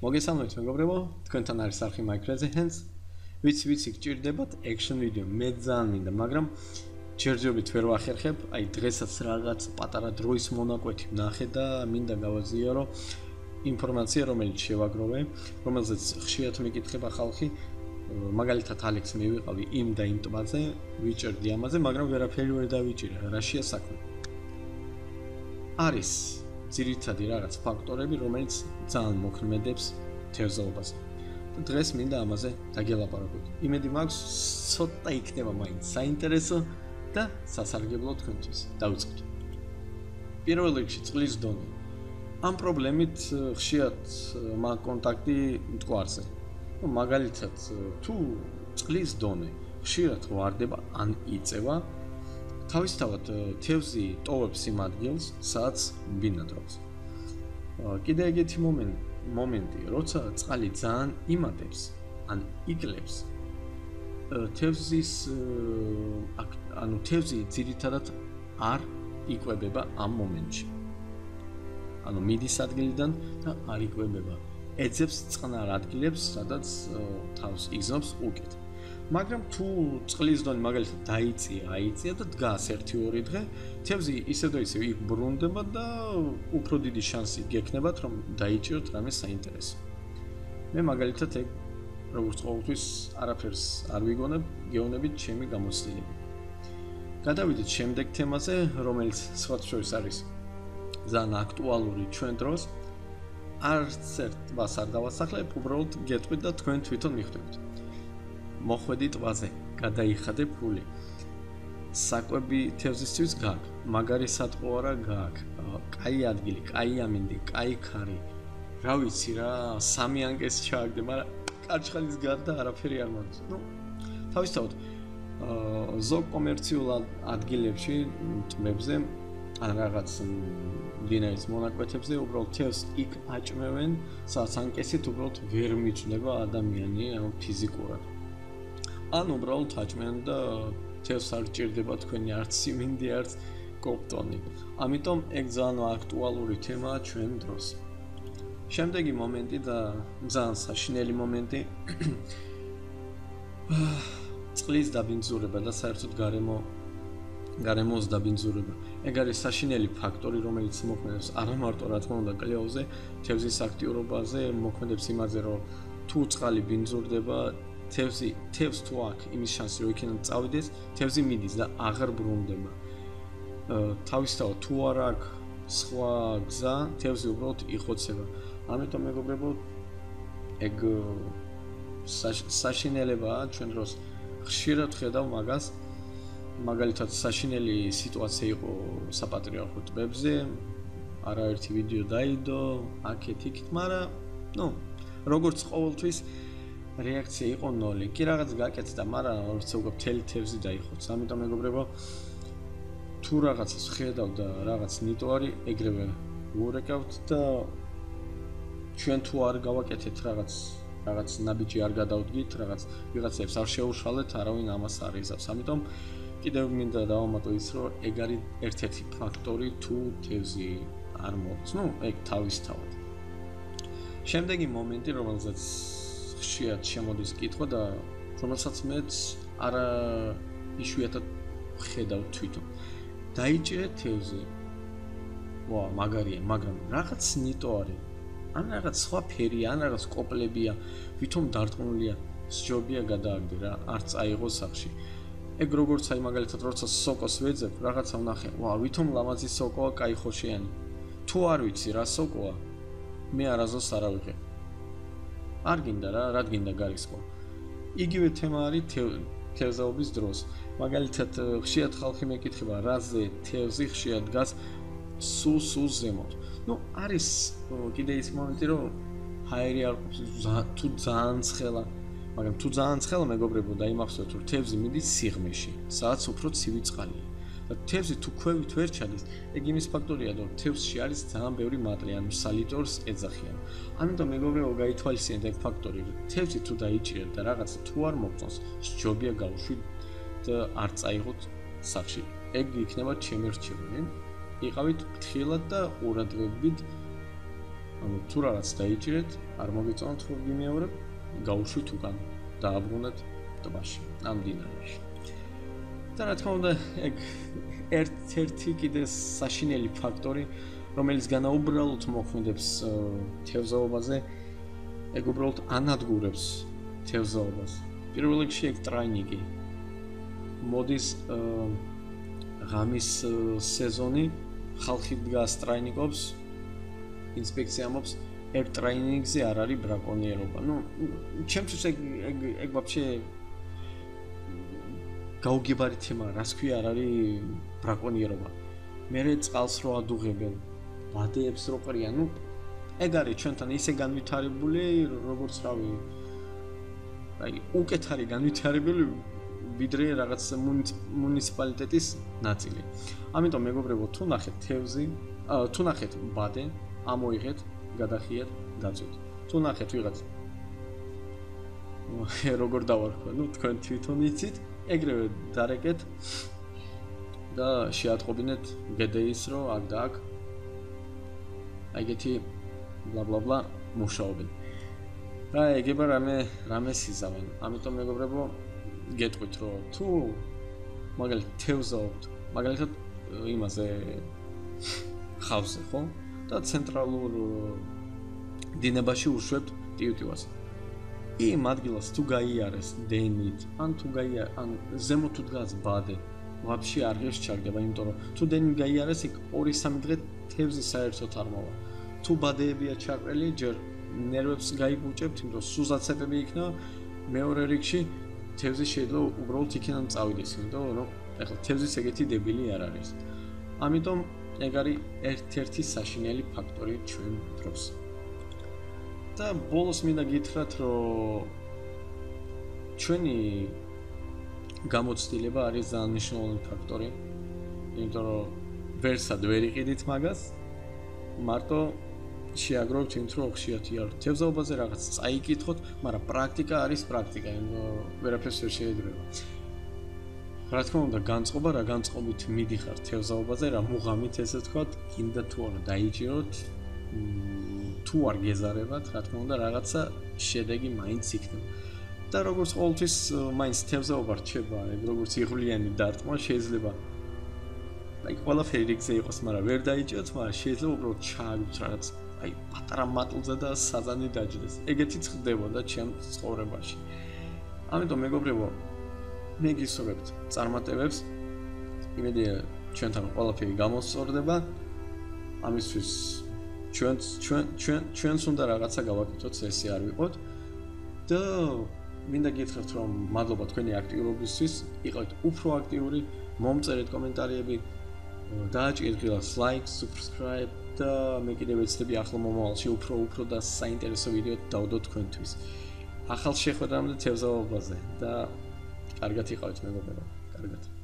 მოგესალმებით მეგობრებო, თქვენთან არის არხი Microsoft Hands. ვიცი გჭირდებათ action video, მე ძალიან მინდა, მაგრამ ჯერჯერობით ვერ ვახერხებ. აი დღესაც რაღაც პატარა დროის მონაკვეთი ვნახე და მინდა გავაზიარო ინფორმაცია, რომელიც შევაგროვე, რომელზეც ხშირად მეკითხება ხალხი. მაგალითად ალექს მე ვიყავი იმ და იმ ტბაზე, ვიჭერდი ამაზე, მაგრამ ვერაფერი ვერ დავიჭირე. რაშია საქმე? არის ძირითადი რაღაც ფაქტორები, რომელიც ძალიან მოქმედებს თევზაობაზე. და დღეს მინდა ამაზე დაგელაპარაკოთ. იმედი მაქვს, ცოტა იქნება მაინც საინტერესო და სასარგებლო თქვენთვის. დავიწყოთ. პირველ რიგში წყლის დონე. ამ პრობლემით ხშირად მაქვს კონტაქტი მტკვარზე. მაგალითად, თუ წყლის დონე ხშირად ვარდება ან იწევა, თავისთავად თევზი ტოვებს იმ ადგილს, სადაც ბინადრობს. კიდე ეგეთი მომენტი, როცა წყალი ძალიან იმატებს, ან იკლებს, თევზი ძირითადად არ იკვებება ამ მომენტში. მიდის ადგილიდან და არ იკვებება. ეძებს წყნარ ადგილებს, სადაც თავს იგზნობს უკეთ. მაგრამ თუ წყლის დონე მაგალითად აიწია და დგას 1-2 დღე, თევზი ისევ და ისევ იქ ბრუნდება და უფრო დიდი შანსი გექნებათ, რომ დაიჭიროთ რამე საინტერესო. მე მაგალითად ეგ როგორც ყოველთვის არაფერს არ ვიგონებ, გეუბნებით ჩემი გამოცდილებით. გადავიდეთ შემდეგ თემაზე, რომელიც სხვათა შორის არის ძალიან აქტუალური ჩვენ დროს. არც ერთ ტბას არ დავასახლებ, უბრალოდ გეტყვით და თქვენ თვითონ მიხვდებით. მოხვედი ტბაზე, გადაიხადე ფული. საკვები თევზისთვის გაქვს, მაგარი სატყო არა გაქვს. კაი ადგილი, კაი ამინდი, კაი ქარი. რა ვიცი რა, 3 ანკეს ჩააგდე, მაგრამ კაჩხალის გარდა არაფერი არ მაქვს. თავისთავად, ზოგ კომერციულ ადგილებში, ტბებზე ან რაღაც დინარის მონაკვეთებზე უბრალოდ თევზს იქ აჭმევენ, სადაც ანკესით უბრალოდ ვერ მიჩნდება ადამიანი, ფიზიკურად. ან უბრალოდ აჭმევენ და თევზს არ ჭირდება თქვენი არც სიმინდი, არც კოპტონი. ამიტომ ეგ ძალიან აქტუალური თემაა ჩვენ დროს. შემდეგი მომენტი და ძალიან საშინელი მომენტი წყლის დაბინძურება და საერთოდ გარემოს დაბინძურება. ეგ არის საშინელი ფაქტორი, რომელიც მოქმედებს არა მარტო რა თქმა უნდა კლეოზე, თევზის აქტიურობაზე, მოქმედებს იმაზე, რომ თუ წყალი ბინძურდება, თევზს თუ აქვს იმის შანსი, რომ იქიდან წავიდეს, თევზი მიდის და აღარ ბრუნდება. თავისთავად თუ არ აქვს სხვა გზა, თევზი უბრალოდ იხოცება. ამიტომ მეგობრებო, ეგ საშინელებაა ჩვენ დროს. ხშირად ხედავ მაგას. მაგალითად საშინელი სიტუაცია იყო საპატრიარქო ტბებზე, არაერთი ვიდეო დაიდო, აქეთ-იქით, მაგრამ როგორც ყოველთვის რეაქცია იყო 0. კი რაღაც გაკეთდა, მაგრამ როცა უკვე მთელი თევზი დაიხოც. ამიტომ მეგობრებო, თუ რაღაცას ხედავ და რაღაც ნიტო არის, ეგრევე ვურეკავთ და ჩვენ თუ არ გავაკეთეთ რაღაც ნაბიჯი არ გადავდგით, რაღაც ვიღაცებს არ შეუშალეთ, არავინ ამას არ იზავს. ამიტომ კიდევ მინდა დავამატო ის, რომ ეგ არის ერთ-ერთი ფაქტორი თუ თევზი არ მოდის. ეგ თავისთავად. შემდეგი მომენტი, რომელზეც ხშირად შემოდის კითხვა და რომელსაც მეც არა იშვიათად ხედავ თვითონ. დაიჭირე თევზი. მაგარია, მაგრამ რაღაც ნიტო არის. ან რაღაც სხვა ფერია, ან რაღაც კოპლებია, ვითომ დარწმუნულია, სჯობია გადააგდე რა, არ წაიღო სახში. ეგ როგორც აი მაგალითად როცა სოკოს ვეძებ, რაღაცა ვნახე, ვითომ ლამაზი სოკოა, კაი ხოშიანი. თუ არ ვიცი რა სოკოა, მე არაზოს არ ავიღებ. არ გინდა რა, რად გინდა გარისკვა. იგივე თემა არის თევზაობის დროს. მაგალითად ხშირად ხალხი მეკითხება, რაზე თევზი ხშირად დგას სულ ზემოთ. არის კიდე ის მომენტი, რომ ჰაერი არ ყოფს, თუ ძალიან ცხელა, მაგრამ თუ ძალიან ცხელა მეგობრებო, დაიმახსოვრეთ, რომ თევზი მიდის სიღრმეში, სადაც უფრო ცივი წყალია. და თევზი თუ ქვევით ვერ ჩადის, ეგ იმის ფაქტორია, რომ თევზში არის ძალიან ბევრი მატლი, ანუ სალიტროს ეძახიან. ამიტომ მეგობრებო, გაითვალისწინეთ ეგ ფაქტორი, რომ თევზი თუ დაიჭირეთ და რაღაცა თუ არ მოგწონს, სჯობია გავუშვით და არ წაიღოთ სახში. ეგ იქნება ჩემი რჩევანი. იყავით ფრთხილად და ყურადღებით ანუ თუ რაღაც დაიჭირეთ, არ მოგეწონთ ვიმეორებ, გაუშვით უკან, დააბრუნეთ ტბაში, ამ მდინარეში. და რა თქმა უნდა, ეგ ერთ-ერთი კიდე საშინელი ფაქტორი, რომელიც განაუბრალოდ მოქმედებს თევზაობაზე, ეგ უბრალოდ ანადგურებს თევზაობას. პირველ რიგში ეგ ტრაინინგი. მოდის ღამის სეზონი, ხალხი დგას ტრაინინგობს, ინსპექცია ამობს, ერთ ტრაინინგზე არ არის ბრაკონიერობა. ნუ, ჩემთვის ეგ ვაფშე გაუგებარი თემა, რას ქვია არ არის ბრაკონიერობა. მერე წყალს რო ადუღებენ, ბადეებს რო ყრიან, ნუ ეგ არის ჩვენთან ისე განვითარებული, როგორც რავი, აი უკეთ არის განვითარებული ვიდრე რაღაც მუნიციპალიტეტის ნაწილი. ამიტომ მეგობრებო, თუ ნახეთ თევზი, თუ ნახეთ ბადე, ამოიღეთ, გადახიეთ, დაწვით. თუ ნახეთ ვიღაც როგორ დავარქვა, ნუ თქვენ თვითონ იცით, ეგრევე დარეკეთ და შეატყობინეთ გედეის რო აქ და აქ აიგეთი ბლა ბლა ბლა მუშაობენ. და ეგება რამე სიზავენ. ამიტომ მეგობრებო, გეტყვით რომ თუ მაგალითად თევზაობთ, მაგალითად იმაზე ხავზე, ხო? და ცენტრალურ დინებაში უშვებთ ტიუტივას. იმ ადგილას თუ გაიარეს დენით, ან ზემოთ თუ დგას ბადე, ვაფშე არ ღირს ჩაგდება, იმიტომ რომ თუ დენი გაიარეს, იქ 2-3 დღე თევზი საერთოდ არ მოვა. თუ ბადეებია ჩაყრელი, ჯერ ნერვებს გაიგუჭებთ, იმიტომ რომ სუზაცებები იქნება, მეორე რიგში თევზი შეიძლება უბრალოდ იქიდან წავიდეს, იმიტომ რომ ეხლა თევზის ეგეთი დებილი არ არის. ამიტომ ეგ არის ერთ-ერთი საშინელი ფაქტორი ჩვენ დროს. და ბოლოს მინდა გითხრათ, რომ ჩვენი გამოცდილება არის ძალიან მნიშვნელოვანი ფაქტორი, იმიტომ რომ ვერსად ვერ იყიდით მაგას, მარტო შეაგროვებთ იმით, რომ ხშირი არ თევზაობაზე რაღაც წაიკითხოთ, მაგრამ პრაქტიკა არის პრაქტიკა, ვერაფერს ვერ შეიძლება. რა თქმა უნდა, განწყობა რა განწყობით მიდიხარ თევზაობაზე, რა მუღამით ესე ვთქვათ, კიდე თუ არა დაიჭიროთ, თუ არ გეზარებათ, რა თქმა უნდა, რაღაცა შედეგი მაინც იქნება. და როგორც ყოველთვის მაინც თევზაობა რჩება, როგორც იღვლიანი დარტყმა შეიძლება აი ყველაფერი რიგზე იყოს, მაგრამ ვერ დაიჭიროთ, მაგრამ შეიძლება უბრალოდ ჩააგდოთ რაღაც აი პატარა მატლზე და საზანი დაჯდეს. ეგეთიც ხდებოდა ჩემ ცხოვრებაში. ამიტომ მეგობრებო, მე გისურვებთ წარმატებებს. იმედია ჩვენთან ყველაფერი გამოსწორდება. ამისთვის ჩვენს უნდა რაღაცა გავაკეთოთ, ესე არ ვიყოთ. და მინდა გითხრათ, რომ მადლობა თქვენი აქტიურობისთვის, იყავით უფრო აქტიური, მომწერეთ კომენტარები, დააჭირეთ ღილას like, subscribe და მე კიდევ ვეცდები ახლა მომავალში უფრო და საინტერესო ვიდეო დავდოთ თქვენთვის. ახალ შეხვედრამდე თევზაობაზე და კარგად იყავით მეგობრებო, კარგად.